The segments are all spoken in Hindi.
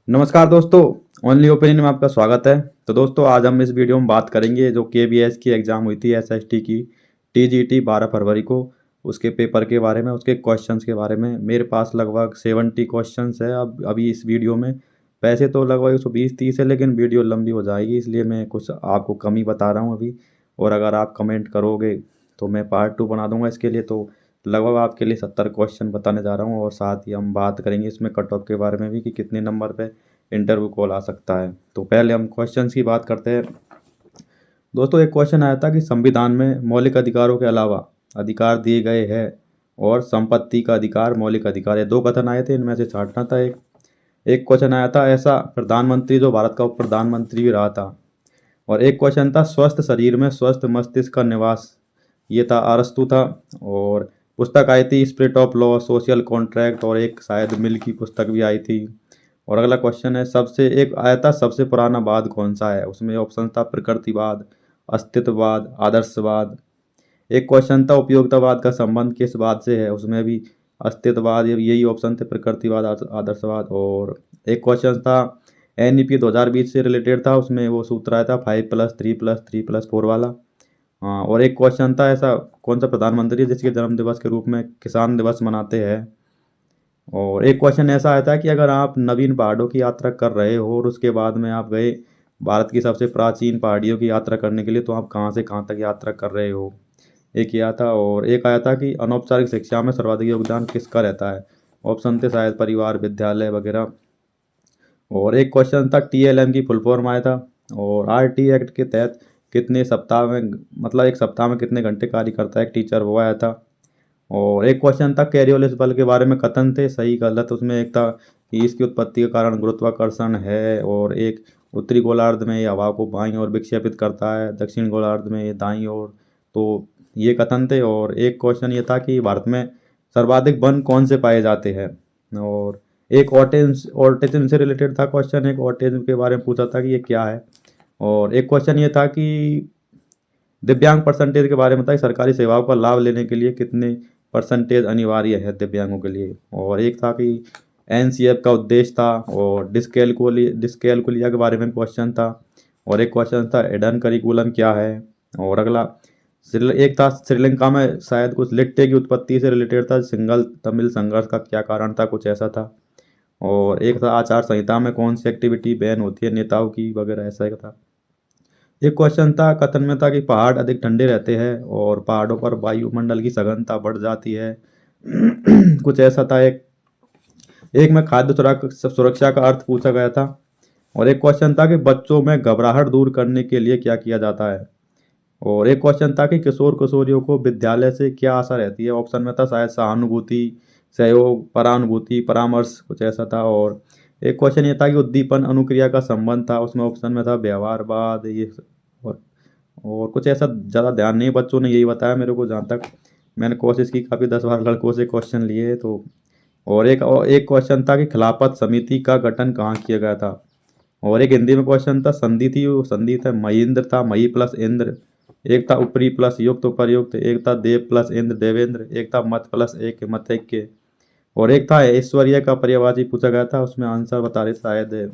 नमस्कार दोस्तों। ओनली ओपिनियन में आपका स्वागत है। तो दोस्तों, आज हम इस वीडियो में बात करेंगे जो केबीएस की एग्ज़ाम हुई थी, एसएसटी की टीजीटी 12 फरवरी को, उसके पेपर के बारे में, उसके क्वेश्चंस के बारे में। मेरे पास लगभग 70 क्वेश्चंस है अब अभी इस वीडियो में। वैसे तो लगभग 120-130 है, लेकिन वीडियो लंबी हो जाएगी, इसलिए मैं कुछ आपको कम ही बता रहा हूँ अभी। और अगर आप कमेंट करोगे तो मैं पार्ट 2 बना दूंगा इसके लिए। तो लगभग आपके लिए 70 क्वेश्चन बताने जा रहा हूँ, और साथ ही हम बात करेंगे इसमें कट ऑफ के बारे में भी कि कितने नंबर पे इंटरव्यू कॉल आ सकता है। तो पहले हम क्वेश्चंस की बात करते हैं। दोस्तों, एक क्वेश्चन आया था कि संविधान में मौलिक अधिकारों के अलावा अधिकार दिए गए हैं और संपत्ति का अधिकार मौलिक अधिकार है। दो कथन आए थे, इनमें से छांटना था एक। एक क्वेश्चन आया था ऐसा प्रधानमंत्री जो भारत का उप प्रधानमंत्री भी रहा था। और एक क्वेश्चन था स्वस्थ शरीर में स्वस्थ मस्तिष्क का निवास, ये था अरस्तु था। और पुस्तक आई थी spirit of law, social contract, और एक शायद मिल की पुस्तक भी आई थी। और अगला क्वेश्चन है सबसे एक आया था सबसे पुराना वाद कौन सा है। उसमें ऑप्शन था प्रकृतिवाद, अस्तित्ववाद, आदर्शवाद। एक क्वेश्चन था उपयोगितावाद का संबंध किस वाद से है। उसमें भी अस्तित्ववाद, यही ऑप्शन थे, प्रकृतिवाद, आदर्शवाद। और एक क्वेश्चन था एनईपी 2020 से रिलेटेड था, उसमें वो सूत्र आया था 5+3+3+4 वाला। हाँ, और एक क्वेश्चन था ऐसा कौन सा प्रधानमंत्री है जिसके जन्म दिवस के रूप में किसान दिवस मनाते हैं। और एक क्वेश्चन ऐसा आया था कि अगर आप नवीन पहाड़ों की यात्रा कर रहे हो और उसके बाद में आप गए भारत की सबसे प्राचीन पहाड़ियों की यात्रा करने के लिए, तो आप कहाँ से कहाँ तक यात्रा कर रहे हो। एक ये आया था। और एक आया था कि अनौपचारिक शिक्षा में सर्वाधिक योगदान किसका रहता है। ऑप्शन थे शायद परिवार, विद्यालय वगैरह। और एक क्वेश्चन था टीएलएम की फुल फॉर्म आया था। और आरटी एक्ट के तहत कितने सप्ताह में, मतलब एक सप्ताह में कितने घंटे कार्य करता है एक टीचर, वो आया था। और एक क्वेश्चन था कैरियोलिस बल के बारे में कथन थे सही गलत। उसमें एक था कि इसकी उत्पत्ति के कारण गुरुत्वाकर्षण है, और एक उत्तरी गोलार्ध में ये हवा को बाईं ओर विक्षेपित करता है, दक्षिण गोलार्ध में ये दाईं ओर। तो ये कथन थे। और एक क्वेश्चन ये था कि भारत में सर्वाधिक वन कौन से पाए जाते हैं। और एक ऑटिज्म से रिलेटेड था क्वेश्चन, एक ऑटिज्म के बारे में पूछा था कि ये क्या है। और एक क्वेश्चन ये था कि दिव्यांग परसेंटेज के बारे में था कि सरकारी सेवाओं का लाभ लेने के लिए कितने परसेंटेज अनिवार्य है दिव्यांगों के लिए। और एक था कि एनसीएफ का उद्देश्य था। और डिस्कैलकुलिया के बारे में क्वेश्चन था। और एक क्वेश्चन था एडन करिकुलम क्या है। और अगला एक था श्रीलंका में शायद कुछ लिट्टे की उत्पत्ति से रिलेटेड था, सिंगल तमिल संघर्ष का क्या कारण था, कुछ ऐसा था। और एक था आचार संहिता में कौन सी एक्टिविटी बैन होती है नेताओं की वगैरह, ऐसा एक था। एक क्वेश्चन था कथन में था कि पहाड़ अधिक ठंडे रहते हैं और पहाड़ों पर वायुमंडल की सघनता बढ़ जाती है। कुछ ऐसा था। एक एक में खाद्य सुरक्षा का अर्थ पूछा गया था। और एक क्वेश्चन था कि बच्चों में घबराहट दूर करने के लिए क्या किया जाता है। और एक क्वेश्चन था कि किशोर किशोरियों को विद्यालय से क्या आशा रहती है। ऑप्शन में था शायद सहानुभूति, सहयोग, परानुभूति, परामर्श, कुछ ऐसा था। और एक क्वेश्चन ये था कि उद्दीपन अनुक्रिया का संबंध था, उसमें ऑप्शन में था व्यवहारवाद ये। और, और कुछ ऐसा ज़्यादा ध्यान नहीं, बच्चों ने यही बताया मेरे को, जहाँ तक मैंने कोशिश की काफ़ी 10 बार लड़कों से क्वेश्चन लिए तो। और एक क्वेश्चन था कि खिलाफत समिति का गठन कहाँ किया गया था। और एक हिंदी में क्वेश्चन था संधि थी, वो संधि था महेंद्र था, मही प्लस इंद्र। एक था उपरी प्लस युक्त उपर्युक्त, एक था देव प्लस इंद्र देवेंद्र, एक था मत प्लस एक मतैक्य। और एक था ऐश्वर्य का पर्यायवाची पूछा गया था, उसमें आंसर बता रहे शायद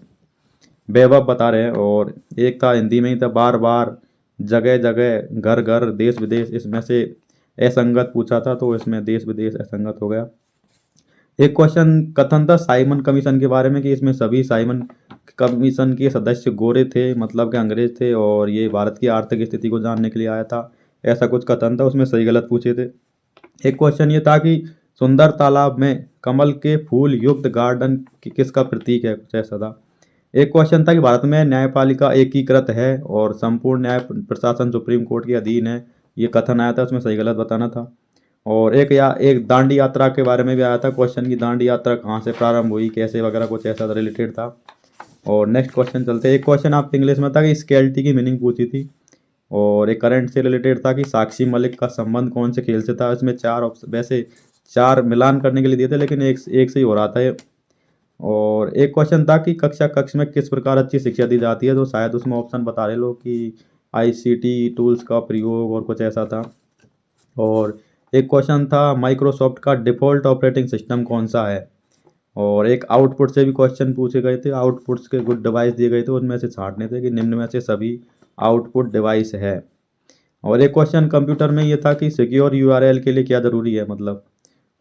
वैभव बता रहे हैं। और एक था हिंदी में ही था बार बार, जगह जगह, घर घर, देश विदेश। इसमें से असंगत पूछा था, तो इसमें देश विदेश असंगत हो गया। एक क्वेश्चन कथन था साइमन कमीशन के बारे में कि इसमें सभी साइमन कमीशन के सदस्य गोरे थे, मतलब कि अंग्रेज थे, और ये भारत की आर्थिक स्थिति को जानने के लिए आया था, ऐसा कुछ कथन था। उसमें सही गलत पूछे थे। एक क्वेश्चन ये था कि सुंदर तालाब में कमल के फूल युक्त गार्डन किसका प्रतीक है, कुछ ऐसा था। एक क्वेश्चन था कि भारत में न्यायपालिका एकीकृत है और संपूर्ण न्याय प्रशासन सुप्रीम कोर्ट के अधीन है, ये कथन आया था, उसमें सही गलत बताना था। और एक दांडी यात्रा के बारे में भी आया था क्वेश्चन की दांडी यात्रा कहाँ से प्रारंभ हुई, कैसे वगैरह, कुछ ऐसा रिलेटेड था। और नेक्स्ट क्वेश्चन चलते हैं। एक क्वेश्चन आपके इंग्लिश में था कि स्केल्टी की मीनिंग पूछी थी। और एक करंट से रिलेटेड था कि साक्षी मलिक का संबंध कौन से खेल से था। इसमें चार ऑप्शन, वैसे चार मिलान करने के लिए दिए थे, लेकिन एक एक से ही हो रहा था ये। और एक क्वेश्चन था कि कक्षा कक्ष में किस प्रकार अच्छी शिक्षा दी जाती है, तो शायद उसमें ऑप्शन बता रहे लोग कि आईसीटी टूल्स का प्रयोग, और कुछ ऐसा था। और एक क्वेश्चन था माइक्रोसॉफ्ट का डिफ़ॉल्ट ऑपरेटिंग सिस्टम कौन सा है। और एक आउटपुट से भी क्वेश्चन पूछे गए थे, आउटपुट्स के कुछ डिवाइस दिए गए थे, उनमें से छांटने थे कि निम्न में से सभी आउटपुट डिवाइस है। और एक क्वेश्चन कंप्यूटर में ये था कि सिक्योर यूआरएल के लिए क्या ज़रूरी है मतलब।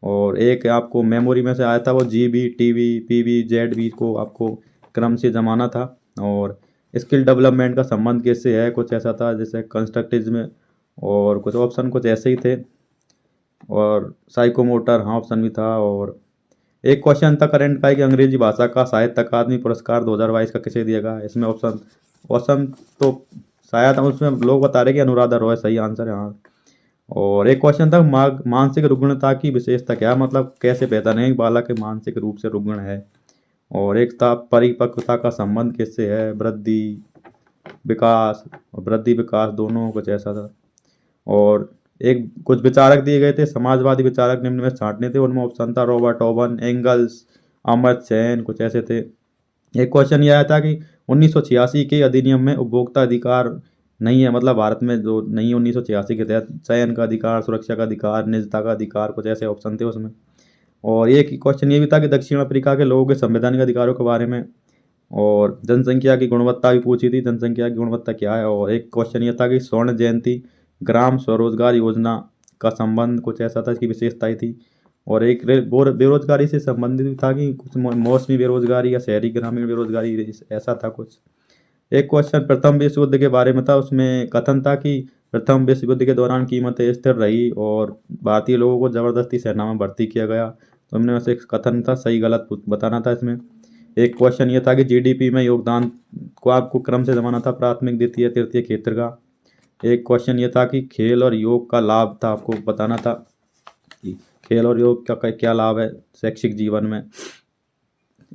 और एक आपको मेमोरी में से आया था वो जीबी, टीबी, पीबी, जेडबी को आपको क्रम से जमाना था। और स्किल डेवलपमेंट का संबंध किससे है, कुछ ऐसा था जैसे कंस्ट्रक्टिव में। और कुछ ऑप्शन कुछ ऐसे ही थे। और साइकोमोटर हाँ ऑप्शन भी था। और एक क्वेश्चन था करंट का कि अंग्रेजी भाषा का साहित्य अकादमी पुरस्कार 2022 का किसे दिया गया। इसमें ऑप्शन ऑप्शन तो शायद उसमें लोग बता रहे कि अनुराधा रॉय सही आंसर है हाँ। और एक क्वेश्चन था मानसिक रुग्णता की विशेषता क्या, मतलब कैसे पहचाने एक बालक के मानसिक रूप से रुग्ण है। और एक था परिपक्वता का संबंध किससे है, वृद्धि विकास, और वृद्धि विकास दोनों कुछ ऐसा था। और एक कुछ विचारक दिए गए थे, समाजवादी विचारक निम्न में छांटने थे, उनमें ऑप्शन था Robert oven, angles, Amartya Sen, कुछ ऐसे थे। एक क्वेश्चन ये आया था कि 1986 के अधिनियम में उपभोक्ता अधिकार नहीं है, मतलब भारत में जो नहीं है 1986 के तहत, चयन का अधिकार, सुरक्षा का अधिकार, निजता का अधिकार, कुछ ऐसे ऑप्शन थे उसमें। और एक क्वेश्चन ये भी था कि दक्षिण अफ्रीका के लोगों के संवैधानिक अधिकारों के बारे में। और जनसंख्या की गुणवत्ता भी पूछी थी, जनसंख्या की गुणवत्ता क्या है। और एक क्वेश्चन ये था कि स्वर्ण जयंती ग्राम स्वरोजगार योजना का संबंध कुछ ऐसा था, इसकी विशेषताएं थी। और एक बेरोजगारी से संबंधित भी था कि कुछ मौसमी बेरोजगारी या शहरी ग्रामीण बेरोजगारी ऐसा था कुछ। एक क्वेश्चन प्रथम विश्व युद्ध के बारे में था, उसमें कथन था कि प्रथम विश्व युद्ध के दौरान कीमतें स्थिर रही और भारतीय लोगों को जबरदस्ती सेना में भर्ती किया गया। तो हमने वैसे एक कथन था, सही गलत बताना था इसमें। एक क्वेश्चन ये था कि जीडीपी में योगदान को आपको क्रम से जमाना था, प्राथमिक द्वितीय तृतीय क्षेत्र का। एक क्वेश्चन ये था कि खेल और योग का लाभ था, आपको बताना था कि खेल और योग का क्या लाभ है शैक्षिक जीवन में।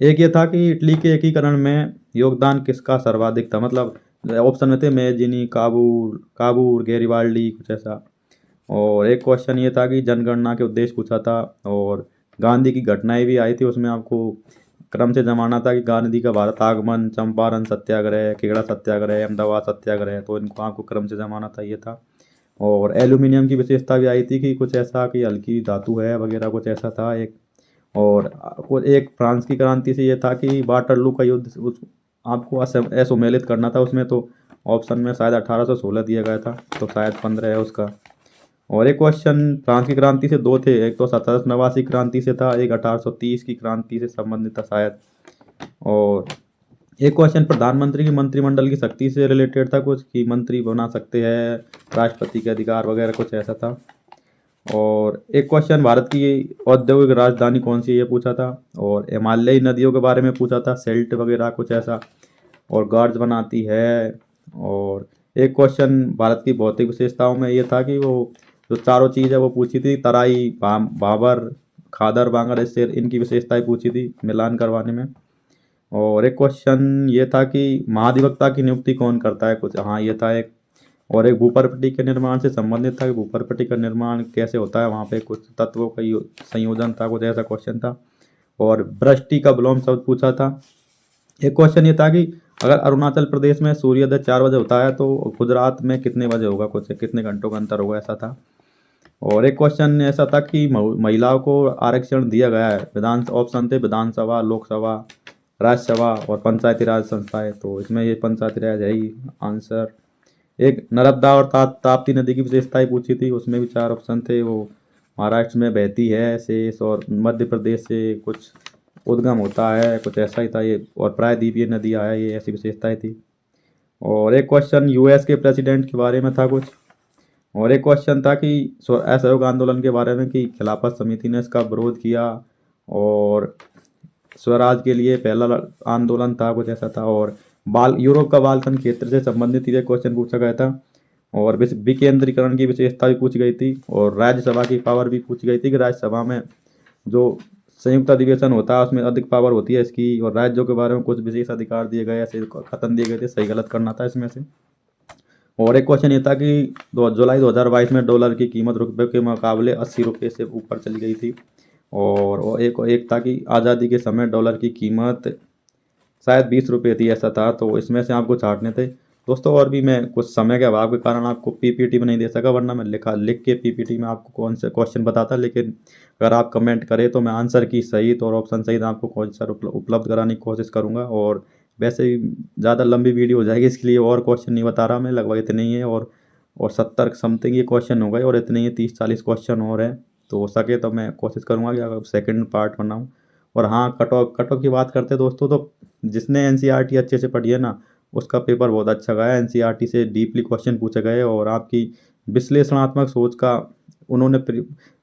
एक ये था कि इटली के एकीकरण में योगदान किसका सर्वाधिक था, मतलब ऑप्शन में थे मेजिनी, काबूर, गेरिबाल्डी, कुछ ऐसा। और एक क्वेश्चन ये था कि जनगणना के उद्देश्य पूछा था। और गांधी की घटनाएं भी आई थी, उसमें आपको क्रम से जमाना था कि गांधी का भारत आगमन, चंपारण सत्याग्रह, खेड़ा सत्याग्रह, अहमदाबाद सत्याग्रह, तो इनको आपको क्रम से जमाना था ये था। और एल्यूमिनियम की विशेषता भी आई थी कि कुछ ऐसा कि हल्की धातु है वगैरह, कुछ ऐसा था एक। और एक फ्रांस की क्रांति से ये था कि वाटरलू का युद्ध आपको असम्मेलित करना था उसमें। तो ऑप्शन में शायद 1816 दिया गया था, तो शायद 15 है उसका। और एक क्वेश्चन फ्रांस की क्रांति से दो थे, एक तो 1789 क्रांति से था, एक 1830 की क्रांति से संबंधित था शायद। और एक क्वेश्चन प्रधानमंत्री की मंत्रिमंडल की शक्ति से रिलेटेड था, कुछ कि मंत्री बना सकते हैं, राष्ट्रपति के अधिकार वगैरह, कुछ ऐसा था। और एक क्वेश्चन भारत की औद्योगिक राजधानी कौन सी है ये पूछा था। और हिमालयी नदियों के बारे में पूछा था, सेल्ट वगैरह कुछ ऐसा। और गार्ड्स बनाती है। और एक क्वेश्चन भारत की भौतिक विशेषताओं में ये था कि वो जो चारों चीज़ है वो पूछी थी, तराई, भाबर, खादर, बांगर, इससे इनकी विशेषताएं पूछी थी मिलान करवाने में। और एक क्वेश्चन ये था कि महाधिवक्ता की नियुक्ति कौन करता है, कुछ हाँ ये था एक। और एक भूपरपट्टी के निर्माण से संबंधित था कि भूपरपट्टी का निर्माण कैसे होता है, वहाँ पे कुछ तत्वों का संयोजन था, कुछ ऐसा क्वेश्चन था। और वृष्टि का विलोम शब्द पूछा था। एक क्वेश्चन ये था कि अगर अरुणाचल प्रदेश में सूर्योदय 4 बजे होता है तो गुजरात में कितने बजे होगा, कुछ कितने घंटों का अंतर होगा, ऐसा था। और एक क्वेश्चन ऐसा था कि महिलाओं को आरक्षण दिया गया है, विधान ऑप्शन थे विधानसभा, लोकसभा, राज्यसभा और पंचायती राज संस्थाएं, तो इसमें ये पंचायती राज है ही आंसर। एक नर्मदा और ताप्ती नदी की विशेषताएं पूछी थी, उसमें भी 4 ऑप्शन थे। वो महाराष्ट्र में बहती है शेष, और मध्य प्रदेश से कुछ उद्गम होता है, कुछ ऐसा ही था ये। और प्रायद्वीपीय नदियाँ है, ये ऐसी विशेषताएं थी। और एक क्वेश्चन यूएस के प्रेसिडेंट के बारे में था कुछ। और एक क्वेश्चन था कि असहयोग आंदोलन के बारे में कि खिलाफत समिति ने इसका विरोध किया। और स्वराज के लिए पहला आंदोलन था, कुछ ऐसा था। और यूरोप का बाल्कन क्षेत्र से संबंधित ये क्वेश्चन पूछा गया था। और विकेंद्रीकरण की विशेषता भी पूछी गई थी। और राज्यसभा की पावर भी पूछी गई थी कि राज्यसभा में जो संयुक्त अधिवेशन होता है उसमें अधिक पावर होती है इसकी। और राज्यों के बारे में कुछ विशेष अधिकार दिए गए, ऐसे कथन दिए गए थे, सही गलत करना था इसमें से। और एक क्वेश्चन ये था कि जुलाई 2022 में डॉलर की कीमत रुपये के मुकाबले 80 रुपये से ऊपर चली गई थी। और एक था कि आज़ादी के समय डॉलर की कीमत शायद 20 रुपये थी, ऐसा था। तो इसमें से आपको छांटने थे। दोस्तों और भी मैं कुछ समय के अभाव के कारण आपको पीपीटी में नहीं दे सका, वरना मैं लिख के पीपीटी में आपको कौन से क्वेश्चन बताता। लेकिन अगर आप कमेंट करें तो मैं आंसर की सहित और ऑप्शन सहित आपको क्वेश्चन उपलब्ध कराने की कोशिश करूँगा। और वैसे ही ज़्यादा लंबी वीडियो हो जाएगी, इसके लिए और क्वेश्चन नहीं बता रहा मैं, लगभग इतने ही है। और 70 समथिंग ये क्वेश्चन हो गए और इतने ही 30-40 क्वेश्चन और हैं। तो हो सके तो मैं कोशिश करूँगा कि अगर सेकंड पार्ट बनाऊँ। और हाँ, कट ऑफ की बात करते हैं दोस्तों, तो जिसने एनसीईआरटी अच्छे से पढ़ी है ना, उसका पेपर बहुत अच्छा गया है। एनसीईआरटी से डीपली क्वेश्चन पूछे गए और आपकी विश्लेषणात्मक सोच का उन्होंने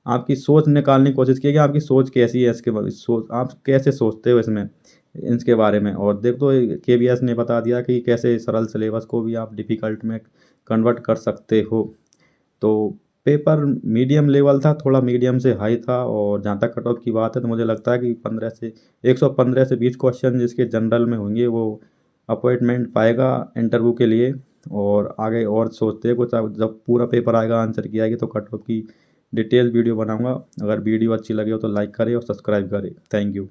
आपकी सोच निकालने की कोशिश की है कि आपकी सोच कैसी है, इसके बारे सोच आप कैसे सोचते हो इसमें, इसके बारे में। और देख तो केबीएस ने बता दिया कि कैसे सरल सिलेबस को भी आप डिफ़िकल्ट में कन्वर्ट कर सकते हो। तो पेपर मीडियम लेवल था, थोड़ा मीडियम से हाई था। और जहाँ तक कट ऑफ की बात है तो मुझे लगता है कि 115 से 20 क्वेश्चन जिसके जनरल में होंगे वो अपॉइंटमेंट पाएगा इंटरव्यू के लिए। और आगे और सोचते हैं कुछ, अब जब पूरा पेपर आएगा, आंसर की आएगी, तो कट ऑफ की डिटेल वीडियो बनाऊंगा। अगर वीडियो अच्छी लगे हो तो लाइक करें और सब्सक्राइब करें। Thank you.